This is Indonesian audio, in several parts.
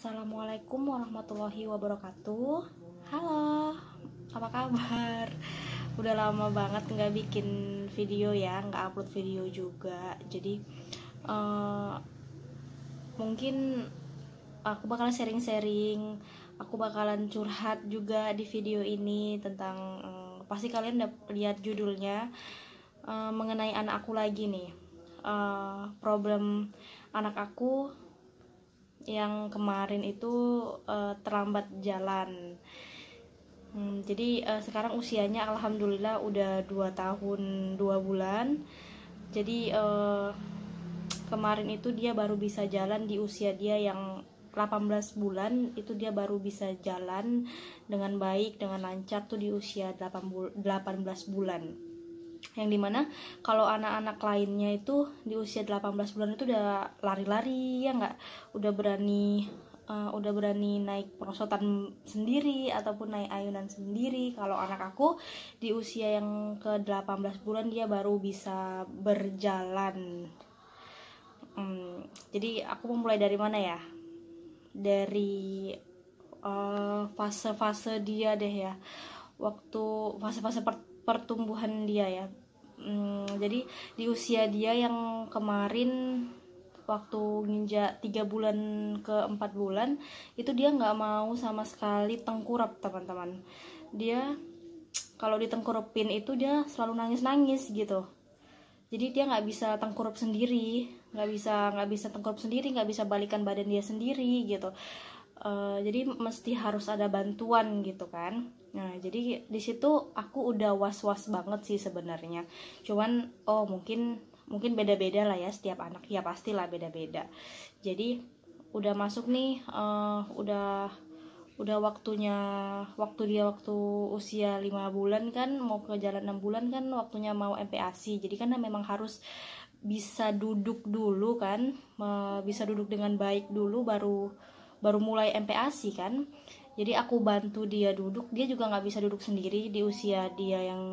Assalamualaikum warahmatullahi wabarakatuh. Halo, apa kabar? Udah lama banget nggak bikin video ya, nggak upload video juga. Jadi mungkin aku bakalan sharing-sharing, aku bakalan curhat juga di video ini tentang pasti kalian udah lihat judulnya, mengenai anak aku lagi nih. Problem anak aku yang kemarin itu terlambat jalan. Jadi sekarang usianya alhamdulillah udah 2 tahun 2 bulan. Jadi kemarin itu dia baru bisa jalan di usia dia yang 18 bulan. Itu dia baru bisa jalan dengan baik, dengan lancar tuh di usia 18 bulan. Yang dimana kalau anak-anak lainnya itu di usia 18 bulan itu udah lari-lari ya nggak, udah berani naik perosotan sendiri ataupun naik ayunan sendiri. Kalau anak aku di usia yang ke 18 bulan dia baru bisa berjalan. Jadi aku memulai dari mana ya, dari fase-fase dia deh ya, waktu fase-fase pertumbuhan dia ya. Jadi di usia dia yang kemarin waktu nginjak 3 bulan ke 4 bulan itu dia nggak mau sama sekali tengkurap, teman-teman. Dia kalau ditengkurupin itu dia selalu nangis-nangis gitu. Jadi dia nggak bisa tengkurup sendiri, nggak bisa tengkurup sendiri, nggak bisa balikan badan dia sendiri gitu. Jadi mesti harus ada bantuan gitu kan. Nah, jadi di situ aku udah was-was banget sih sebenarnya. Cuman mungkin beda-beda lah ya setiap anak, ya pastilah beda-beda. Jadi udah masuk nih, udah waktu usia 5 bulan kan, mau ke jalan 6 bulan kan, waktunya mau MPASI. Jadi kan memang harus bisa duduk dulu kan, bisa duduk dengan baik dulu baru mulai MPASI kan. Jadi aku bantu dia duduk, dia juga nggak bisa duduk sendiri di usia dia yang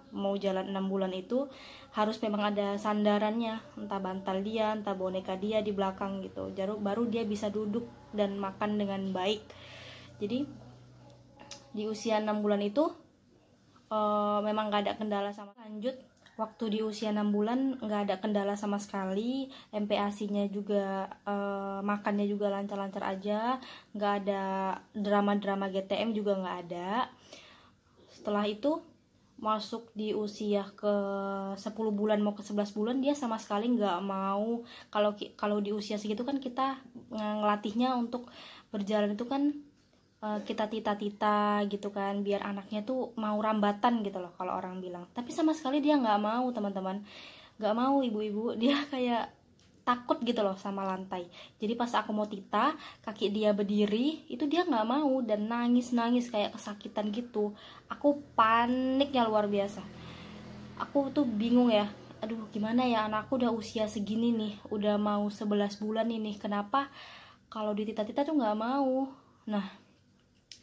mau jalan 6 bulan itu. Harus memang ada sandarannya, entah bantal dia, entah boneka dia di belakang gitu, baru dia bisa duduk dan makan dengan baik. Jadi di usia 6 bulan itu memang nggak ada kendala sama. Lanjut, waktu di usia 6 bulan nggak ada kendala sama sekali, MPASI-nya juga makannya juga lancar-lancar aja, nggak ada drama-drama GTM juga nggak ada. Setelah itu masuk di usia ke 10 bulan mau ke 11 bulan dia sama sekali nggak mau. Kalau di usia segitu kan kita ngelatihnya untuk berjalan itu kan kita tita-tita gitu kan, biar anaknya tuh mau rambatan gitu loh kalau orang bilang. Tapi sama sekali dia nggak mau, teman-teman, nggak mau. Ibu-ibu dia kayak takut gitu loh sama lantai. Jadi pas aku mau tita kaki dia berdiri itu dia nggak mau dan nangis kayak kesakitan gitu. Aku paniknya luar biasa. Aku tuh bingung ya, aduh gimana ya, anakku udah usia segini nih, udah mau 11 bulan ini, kenapa kalau ditita-tita tuh nggak mau.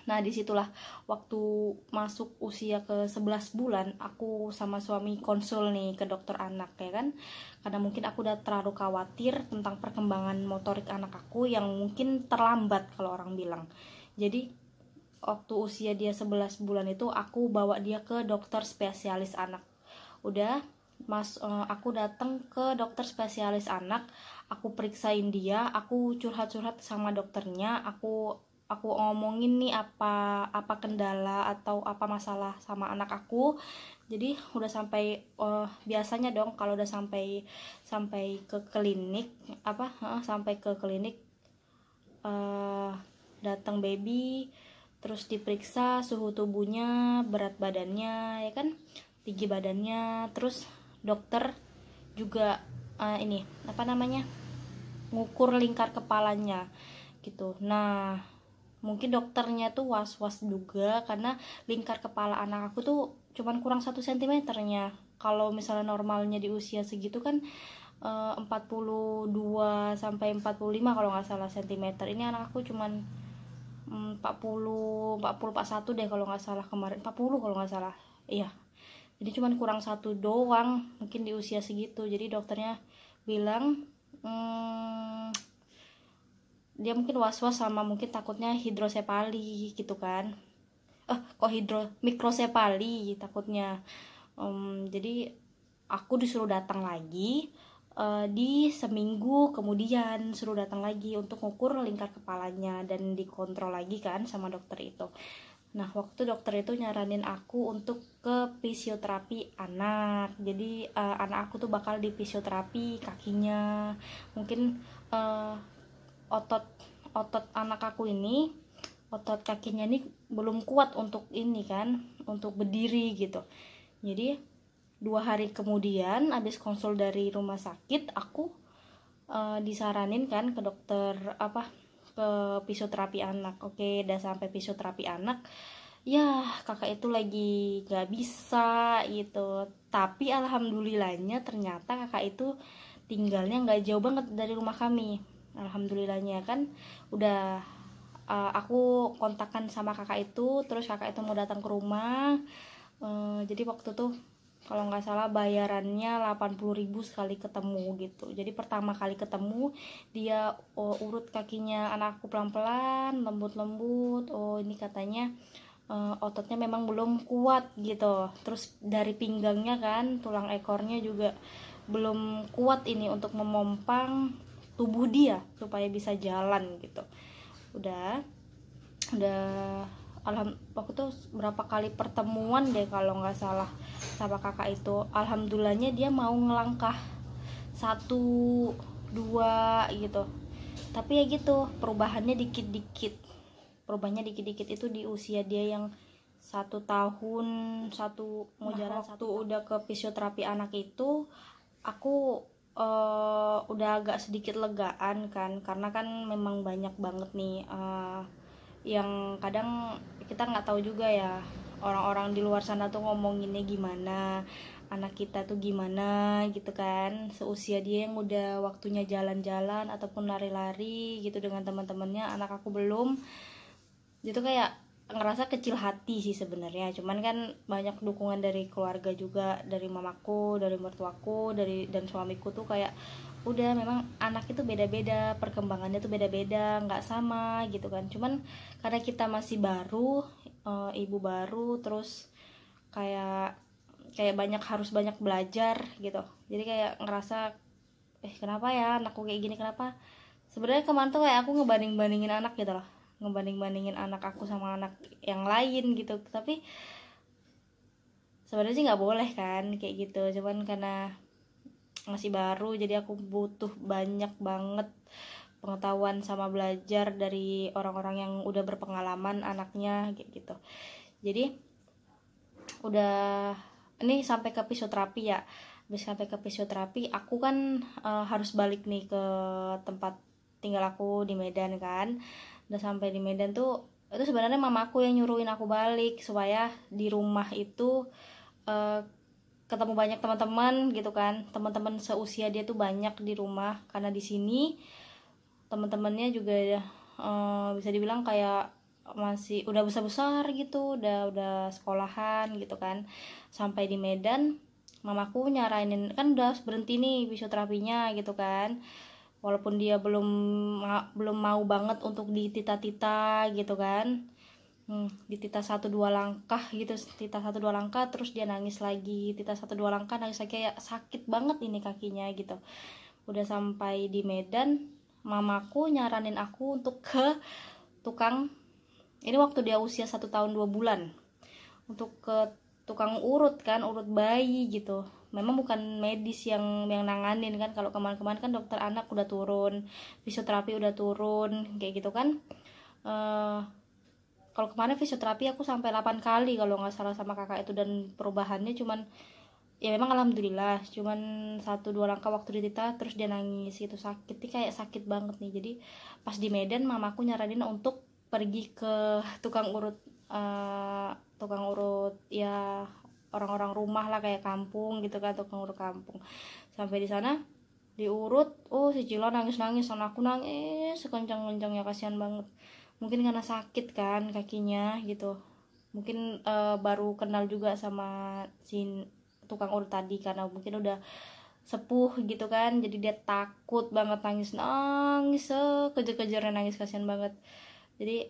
Nah disitulah waktu masuk usia ke 11 bulan aku sama suami konsul nih ke dokter anak ya kan, karena mungkin aku udah terlalu khawatir tentang perkembangan motorik anak aku yang mungkin terlambat kalau orang bilang. Jadi waktu usia dia 11 bulan itu aku bawa dia ke dokter spesialis anak. Udah aku datang ke dokter spesialis anak, aku periksain dia, aku curhat-curhat sama dokternya, aku ngomongin nih apa kendala atau apa masalah sama anak aku. Jadi udah sampai biasanya dong kalau udah sampai ke klinik sampai ke klinik, datang baby terus diperiksa suhu tubuhnya, berat badannya ya kan, tinggi badannya, terus dokter juga ngukur lingkar kepalanya gitu. Nah mungkin dokternya tuh was-was juga karena lingkar kepala anak aku tuh cuman kurang 1 cm-nya. Kalau misalnya normalnya di usia segitu kan 42 sampai 45 kalau nggak salah cm. Ini anak aku cuman 41 deh kalau nggak salah, kemarin 40 kalau nggak salah. Iya. Jadi cuman kurang 1 doang mungkin di usia segitu. Jadi dokternya bilang dia mungkin was-was sama mungkin takutnya hidrosepali gitu kan. Kok mikrosepali takutnya. Jadi aku disuruh datang lagi di seminggu kemudian, suruh datang lagi untuk ngukur lingkar kepalanya dan dikontrol lagi kan sama dokter itu. Nah, waktu dokter itu nyaranin aku untuk ke fisioterapi anak. Jadi anak aku tuh bakal di fisioterapi kakinya. Mungkin otot anak aku ini, otot kakinya ini belum kuat untuk ini kan, untuk berdiri gitu. Jadi 2 hari kemudian abis konsul dari rumah sakit, aku disaranin kan ke dokter ke fisioterapi anak. Oke, udah sampai fisioterapi anak, ya kakak itu lagi gak bisa gitu. Tapi alhamdulillahnya ternyata kakak itu tinggalnya gak jauh banget dari rumah kami. Alhamdulillahnya kan udah aku kontakkan sama kakak itu, terus kakak itu mau datang ke rumah. Jadi waktu tuh kalau nggak salah bayarannya 80.000 sekali ketemu gitu. Jadi pertama kali ketemu dia urut kakinya anakku pelan-pelan, lembut-lembut. Ini katanya ototnya memang belum kuat gitu. Terus dari pinggangnya kan, tulang ekornya juga belum kuat ini untuk memompang tubuh dia supaya bisa jalan gitu. Udah waktu itu berapa kali pertemuan deh kalau nggak salah sama kakak itu, alhamdulillahnya dia mau ngelangkah 1-2 gitu. Tapi ya gitu, perubahannya dikit-dikit itu di usia dia yang 1 tahun, mau jalan 1 tahun. Udah ke fisioterapi anak itu aku udah agak sedikit legaan kan, karena kan memang banyak banget nih yang kadang kita nggak tahu juga ya, orang-orang di luar sana tuh ngomonginnya gimana, anak kita tuh gimana gitu kan, seusia dia yang udah waktunya jalan-jalan ataupun lari-lari gitu dengan teman-temannya, anak aku belum. Itu kayak ngerasa kecil hati sih sebenarnya. Cuman kan banyak dukungan dari keluarga juga, dari mamaku, dari mertuaku, dan suamiku tuh kayak udah memang anak itu beda-beda, perkembangannya tuh beda-beda, nggak sama gitu kan. Cuman karena kita masih baru, ibu baru, terus kayak harus banyak belajar gitu. Jadi kayak ngerasa kenapa ya anakku kayak gini, kenapa. Sebenarnya kemarin tuh kayak aku ngebanding-bandingin anak gitu loh, ngebanding-bandingin anak aku sama anak yang lain gitu. Tapi sebenarnya sih nggak boleh kan kayak gitu, cuman karena masih baru jadi aku butuh banyak banget pengetahuan sama belajar dari orang-orang yang udah berpengalaman anaknya kayak gitu. Jadi udah ini sampai ke fisioterapi ya. Habis sampai ke fisioterapi aku kan harus balik nih ke tempat tinggal aku di Medan kan. Udah sampai di Medan tuh itu sebenarnya mamaku yang nyuruhin aku balik supaya di rumah itu ketemu banyak teman-teman gitu kan, teman-teman seusia dia tuh banyak di rumah, karena di sini teman-temannya juga bisa dibilang kayak masih udah besar-besar gitu, udah sekolahan gitu kan. Sampai di Medan mamaku nyaranin, kan udah berhenti nih fisioterapinya gitu kan, walaupun dia belum mau banget untuk ditita-tita gitu kan. Ditita 1-2 langkah gitu, tita 1-2 langkah terus dia nangis lagi, tita 1-2 langkah nangis lagi, kayak sakit banget ini kakinya gitu. Udah sampai di Medan mamaku nyaranin aku untuk ke tukang, ini waktu dia usia 1 tahun 2 bulan, untuk ke tukang urut bayi gitu. Memang bukan medis yang nanganin kan, kalau kemarin-kemarin kan dokter anak udah turun, fisioterapi udah turun kayak gitu kan. Kalau kemarin fisioterapi aku sampai 8 kali kalau nggak salah sama kakak itu, dan perubahannya cuman ya memang alhamdulillah cuman 1-2 langkah waktu ditita terus dia nangis gitu. Kayak sakit banget nih. Jadi pas di Medan mamaku nyaranin untuk pergi ke tukang urut ya orang-orang rumah lah, kayak kampung gitu kan, tukang urut kampung. Sampai di sana diurut, si Cila nangis-nangis, anakku nangis sekencang-kencangnya, kasihan banget. Mungkin karena sakit kan kakinya gitu, mungkin baru kenal juga sama si tukang urut tadi, karena mungkin udah sepuh gitu kan, jadi dia takut banget, nangis nangis kejar-kejarnya nangis, kasihan banget. Jadi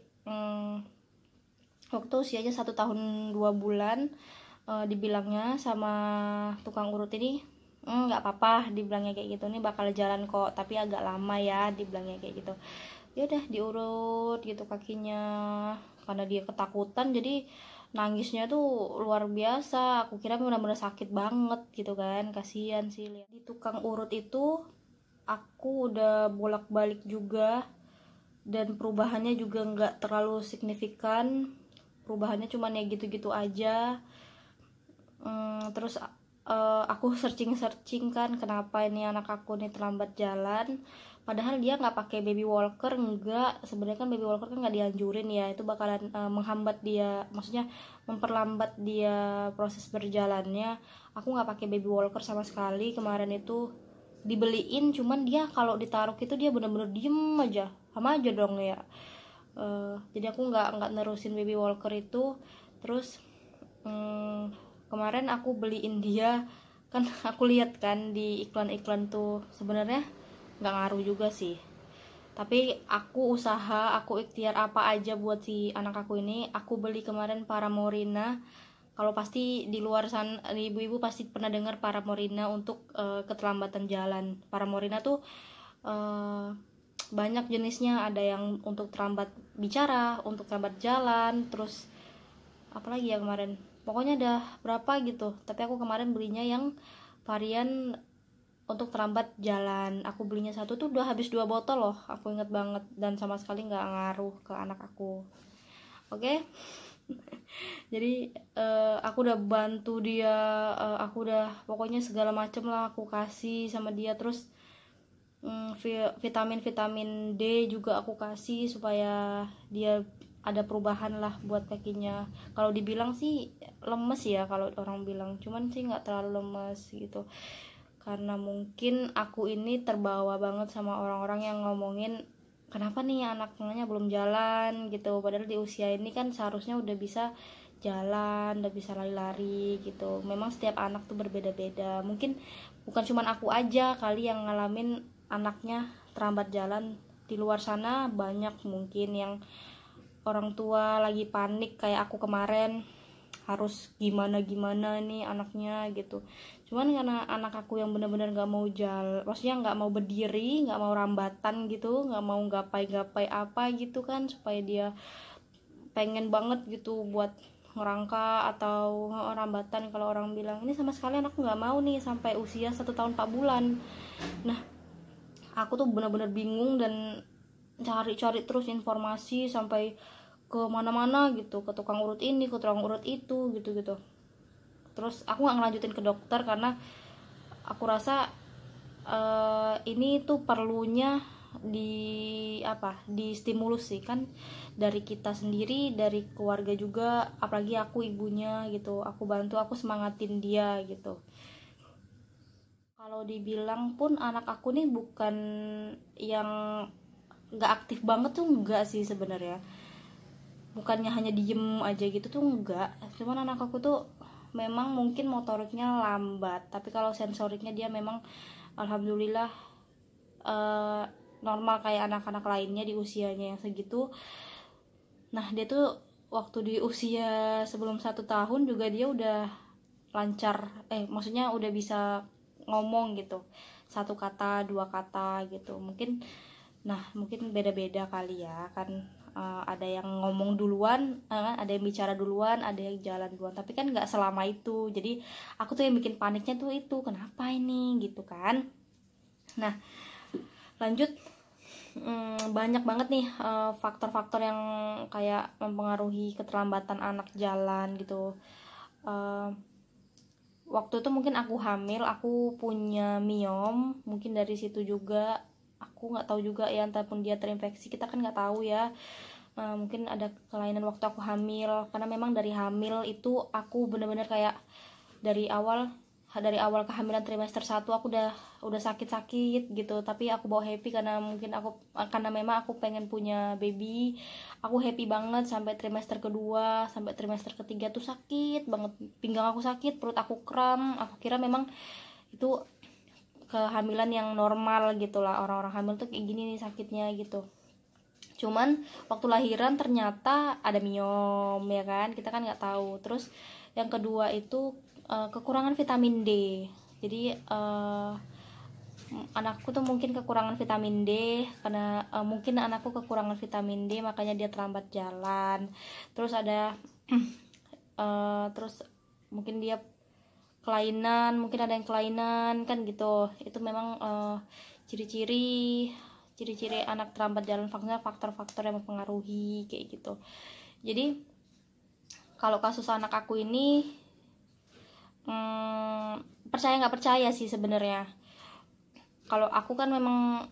waktu usianya 1 tahun 2 bulan, dibilangnya sama tukang urut ini, nggak apa-apa, dibilangnya kayak gitu, nih bakal jalan kok tapi agak lama ya, dibilangnya kayak gitu. Ya udah diurut gitu kakinya, karena dia ketakutan jadi nangisnya tuh luar biasa. Aku kira benar-benar sakit banget gitu kan, kasihan sih lihat. Di tukang urut itu aku udah bolak-balik juga, dan perubahannya juga nggak terlalu signifikan, perubahannya cuma ya gitu-gitu aja. Terus aku searching kan kenapa ini anak aku nih terlambat jalan, padahal dia nggak pakai baby walker. Nggak, sebenarnya kan baby walker kan nggak dianjurin ya, itu bakalan menghambat dia, maksudnya memperlambat dia proses berjalannya. Aku nggak pakai baby walker sama sekali kemarin itu, dibeliin, cuman dia kalau ditaruh itu dia bener-bener diem aja, sama aja dong ya. Jadi aku nggak nerusin baby walker itu. Terus kemarin aku beliin dia kan, aku lihat kan di iklan-iklan tuh, sebenarnya nggak ngaruh juga sih, tapi aku usaha, aku ikhtiar apa aja buat si anak aku ini. Aku beli kemarin Paramorina. Kalau pasti di luar sana ibu-ibu pasti pernah dengar Paramorina untuk keterlambatan jalan. Paramorina tuh banyak jenisnya, ada yang untuk terlambat bicara, untuk terlambat jalan, terus apalagi ya kemarin, pokoknya ada berapa gitu, tapi aku kemarin belinya yang varian untuk terlambat jalan. Aku belinya satu tuh udah habis 2 botol loh, aku inget banget, dan sama sekali nggak ngaruh ke anak aku. Oke. Jadi aku udah bantu dia, aku udah pokoknya segala macem lah aku kasih sama dia. Terus vitamin D juga aku kasih supaya dia ada perubahan lah buat kakinya. Kalau dibilang sih lemes ya, kalau orang bilang, cuman sih nggak terlalu lemes gitu, karena mungkin aku ini terbawa banget sama orang-orang yang ngomongin kenapa nih anaknya belum jalan gitu, padahal di usia ini kan seharusnya udah bisa jalan, udah bisa lari-lari gitu. Memang setiap anak tuh berbeda-beda, mungkin bukan cuman aku aja kali yang ngalamin anaknya terlambat jalan. Di luar sana banyak mungkin yang orang tua lagi panik kayak aku kemarin, harus gimana nih anaknya gitu. Cuman karena anak aku yang benar-benar nggak mau jalan, maksudnya nggak mau berdiri, nggak mau rambatan gitu, nggak mau gapai-gapai apa gitu kan, supaya dia pengen banget gitu buat ngerangka atau rambatan. Kalau orang bilang ini, sama sekali anakku nggak mau nih sampai usia 1 tahun 4 bulan. Nah, aku tuh benar-benar bingung dan cari-cari terus informasi sampai ke mana-mana gitu, ke tukang urut ini, ke tukang urut itu gitu. Terus aku nggak ngelanjutin ke dokter karena aku rasa ini tuh perlunya di stimulus sih kan, dari kita sendiri, dari keluarga juga, apalagi aku ibunya gitu. Aku bantu, aku semangatin dia gitu. Kalau dibilang pun anak aku nih bukan yang nggak aktif banget tuh, enggak sih sebenarnya, bukannya hanya diem aja gitu tuh, enggak. Cuman anak aku tuh memang mungkin motoriknya lambat, tapi kalau sensoriknya dia memang alhamdulillah normal kayak anak-anak lainnya di usianya yang segitu. Nah, dia tuh waktu di usia sebelum 1 tahun juga dia udah lancar, maksudnya udah bisa ngomong gitu, 1 kata 2 kata gitu mungkin. Nah, mungkin beda-beda kali ya kan, ada yang ngomong duluan, ada yang bicara duluan, ada yang jalan duluan, tapi kan nggak selama itu. Jadi aku tuh yang bikin paniknya tuh itu, kenapa ini gitu kan. Nah, lanjut. Banyak banget nih faktor-faktor yang kayak mempengaruhi keterlambatan anak jalan gitu. Waktu itu mungkin aku hamil, aku punya miom, mungkin dari situ juga. Aku nggak tahu juga ya, entahpun dia terinfeksi, kita kan nggak tahu ya. Mungkin ada kelainan waktu aku hamil, karena memang dari hamil itu aku bener-bener kayak dari awal kehamilan trimester 1 aku udah sakit-sakit gitu, tapi aku bawa happy karena memang aku pengen punya baby. Aku happy banget sampai trimester kedua, sampai trimester ketiga tuh sakit banget, pinggang aku sakit, perut aku kram. Aku kira memang itu kehamilan yang normal gitu lah. Orang-orang hamil tuh kayak gini nih sakitnya gitu. Cuman waktu lahiran ternyata ada miom ya kan, kita kan nggak tahu. Terus yang kedua itu kekurangan vitamin D. Jadi anakku tuh mungkin kekurangan vitamin D, karena mungkin anakku kekurangan vitamin D makanya dia terlambat jalan. Terus ada terus mungkin dia kelainan, mungkin ada yang kelainan kan gitu. Itu memang ciri-ciri anak terlambat jalan, faktor-faktor yang mempengaruhi kayak gitu. Jadi kalau kasus anak aku ini percaya nggak percaya sih sebenarnya. Kalau aku kan memang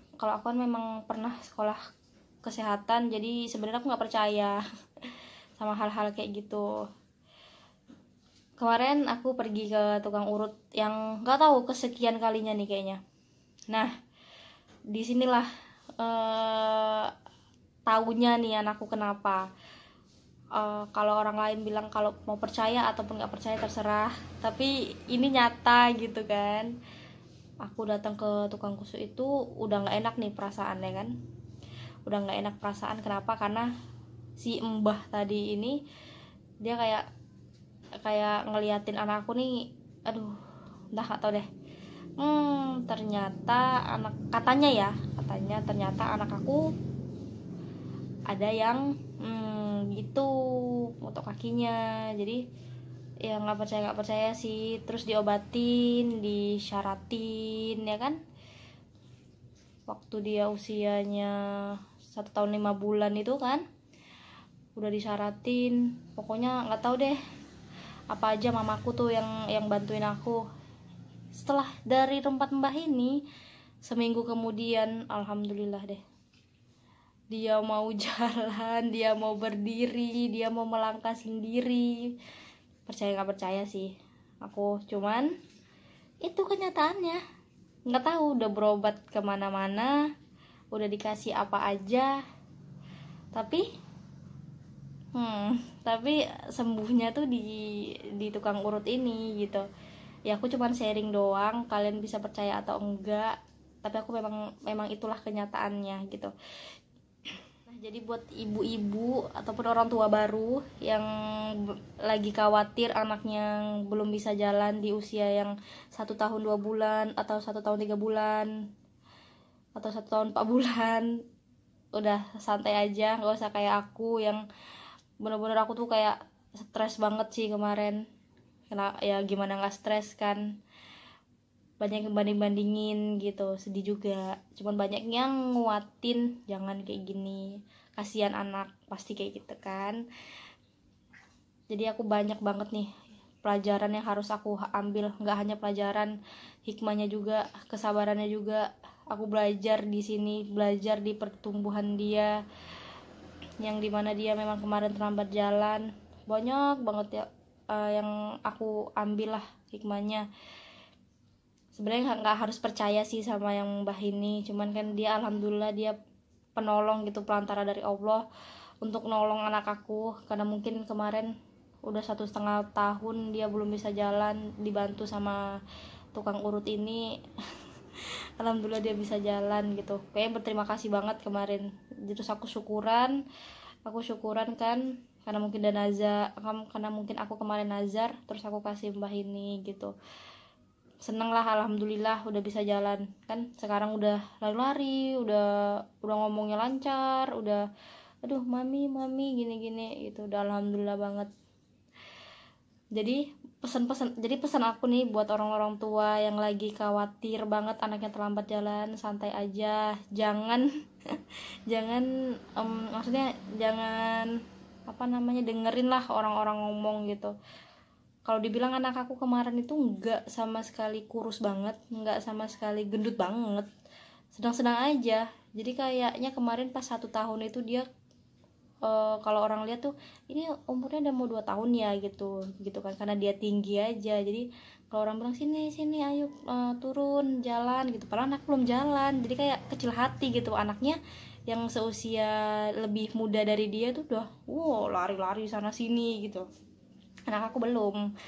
pernah sekolah kesehatan, jadi sebenarnya aku nggak percaya sama hal-hal kayak gitu. Kemarin aku pergi ke tukang urut yang nggak tahu kesekian kalinya nih kayaknya. Nah, disinilah taunya nih anakku kenapa. Kalau orang lain bilang kalau mau percaya ataupun nggak percaya terserah, tapi ini nyata gitu kan. Aku datang ke tukang kusuk itu udah nggak enak nih perasaannya kan, udah nggak enak perasaan. Kenapa? Karena si mbah tadi ini dia kayak ngeliatin anakku nih, aduh, entah nggak tau deh. Ternyata ternyata anak aku ada yang gitu untuk kakinya. Jadi ya nggak percaya sih. Terus diobatin, disyaratin ya kan, waktu dia usianya 1 tahun 5 bulan itu kan udah disyaratin. Pokoknya nggak tahu deh apa aja mamaku tuh yang bantuin aku. Setelah dari tempat mbah ini, seminggu kemudian alhamdulillah deh, dia mau jalan, dia mau berdiri, dia mau melangkah sendiri. Percaya nggak percaya sih aku, cuman itu kenyataannya. Nggak tahu udah berobat kemana-mana, udah dikasih apa aja, tapi sembuhnya tuh di tukang urut ini gitu. Ya aku cuman sharing doang, kalian bisa percaya atau enggak, tapi aku memang itulah kenyataannya gitu. Jadi buat ibu-ibu ataupun orang tua baru yang lagi khawatir anaknya belum bisa jalan di usia yang 1 tahun 2 bulan atau 1 tahun 3 bulan atau 1 tahun 4 bulan, udah santai aja, nggak usah kayak aku yang bener-bener aku tuh kayak stres banget sih kemarin. Karena ya gimana nggak stres kan, banyak yang banding-bandingin gitu, sedih juga. Cuman banyak yang nguatin, jangan kayak gini, kasihan anak, pasti kayak gitu kan. Jadi aku banyak banget nih pelajaran yang harus aku ambil. Nggak hanya pelajaran, hikmahnya juga, kesabarannya juga. Aku belajar di sini, belajar di pertumbuhan dia, yang dimana dia memang kemarin terlambat jalan. Banyak banget ya yang aku ambil lah hikmahnya. Sebenarnya nggak harus percaya sih sama yang mbah ini, cuman kan dia alhamdulillah dia penolong gitu, perantara dari Allah untuk nolong anak aku. Karena mungkin kemarin udah 1,5 tahun dia belum bisa jalan, dibantu sama tukang urut ini alhamdulillah dia bisa jalan gitu. Kayaknya berterima kasih banget kemarin. Terus aku syukuran kan, karena mungkin aku kemarin nazar, terus aku kasih mbah ini gitu. Seneng lah, alhamdulillah udah bisa jalan kan. Sekarang udah lari-lari, udah ngomongnya lancar, udah aduh mami gini gitu, udah alhamdulillah banget. Jadi pesan aku nih buat orang-orang tua yang lagi khawatir banget anaknya terlambat jalan, santai aja, jangan maksudnya jangan dengerin lah orang-orang ngomong gitu. Kalau dibilang anak aku kemarin itu nggak sama sekali kurus banget, nggak sama sekali gendut banget, sedang-sedang aja. Jadi kayaknya kemarin pas 1 tahun itu dia kalau orang lihat tuh ini umurnya udah mau 2 tahun ya gitu kan, karena dia tinggi aja. Jadi kalau orang bilang sini ayo turun jalan gitu, padahal anak belum jalan. Jadi kayak kecil hati gitu, anaknya yang seusia lebih muda dari dia tuh udah lari-lari sana sini gitu, anak aku belum.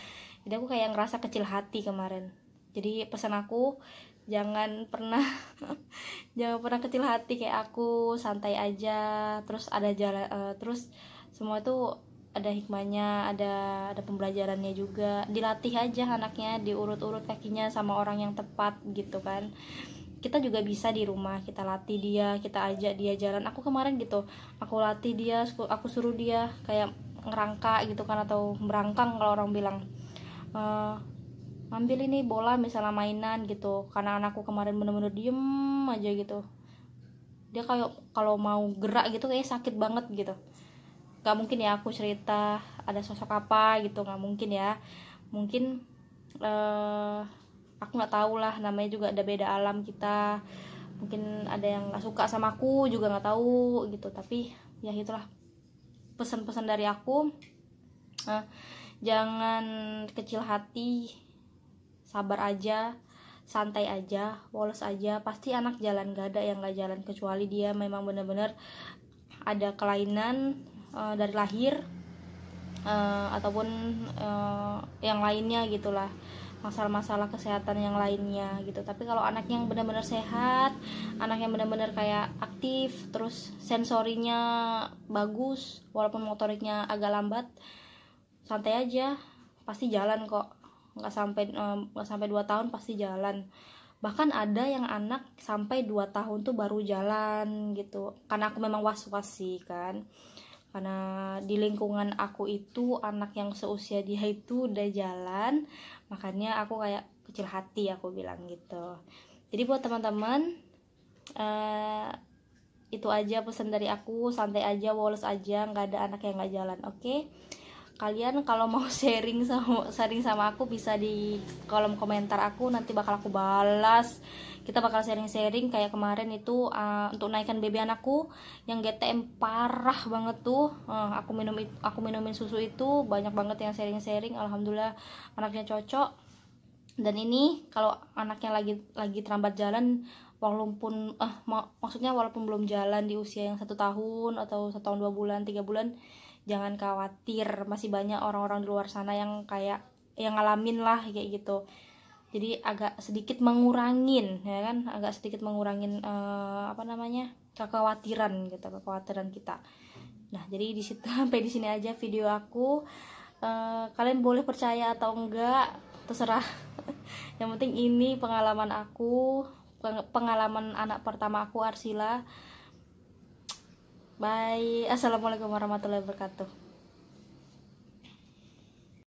Jadi aku kayak ngerasa kecil hati kemarin. Jadi pesan aku, jangan pernah jangan pernah kecil hati kayak aku, santai aja. Terus ada jalan, terus semua tuh ada hikmahnya, ada pembelajarannya juga. Dilatih aja anaknya, diurut-urut kakinya sama orang yang tepat gitu kan. Kita juga bisa di rumah, kita latih dia, kita ajak dia jalan. Aku kemarin gitu, aku latih dia, aku suruh dia kayak ngerangka gitu kan, atau merangkang kalau orang bilang. Eh, Ambil ini bola misalnya mainan gitu, karena anakku kemarin bener-bener diem aja gitu. Dia kayak kalau mau gerak gitu kayak sakit banget gitu. Gak mungkin ya aku cerita ada sosok apa gitu, gak mungkin ya. Mungkin aku nggak tahu lah, namanya juga ada beda alam kita. Mungkin ada yang nggak suka sama aku juga nggak tahu gitu. Tapi ya itulah pesan-pesan dari aku. Jangan kecil hati, sabar aja, santai aja, woles aja. Pasti anak jalan, gak ada yang gak jalan, kecuali dia memang benar-benar ada kelainan dari lahir, ataupun yang lainnya gitulah, masalah-masalah kesehatan yang lainnya gitu. Tapi kalau anak yang benar-benar sehat, anak yang benar-benar kayak aktif, terus sensorinya bagus walaupun motoriknya agak lambat, santai aja, pasti jalan kok. Nggak sampai 2 tahun pasti jalan. Bahkan ada yang anak sampai 2 tahun tuh baru jalan gitu. Karena aku memang was-was sih kan, karena di lingkungan aku itu anak yang seusia dia itu udah jalan, makanya aku kayak kecil hati, aku bilang gitu. Jadi buat teman-teman, itu aja pesan dari aku, santai aja, woles aja, nggak ada anak yang nggak jalan, oke? Kalian kalau mau sharing sama aku bisa di kolom komentar aku, nanti bakal aku balas. Kita bakal sharing-sharing kayak kemarin itu, untuk naikkan baby anakku yang GTM parah banget tuh. Aku minumin susu itu, banyak banget yang sharing-sharing. Alhamdulillah anaknya cocok. Dan ini kalau anaknya lagi terlambat jalan, walaupun maksudnya walaupun belum jalan di usia yang 1 tahun atau 1 tahun 2 bulan 3 bulan, jangan khawatir. Masih banyak orang-orang di luar sana yang kayak yang ngalamin lah kayak gitu. Jadi agak sedikit mengurangin, ya kan, agak sedikit mengurangin kekhawatiran gitu, kekhawatiran kita. Nah, jadi di situ sampai di sini aja video aku. Kalian boleh percaya atau enggak, terserah. Yang penting ini pengalaman aku, pengalaman anak pertama aku, Arsila. Bye. Assalamualaikum warahmatullahi wabarakatuh.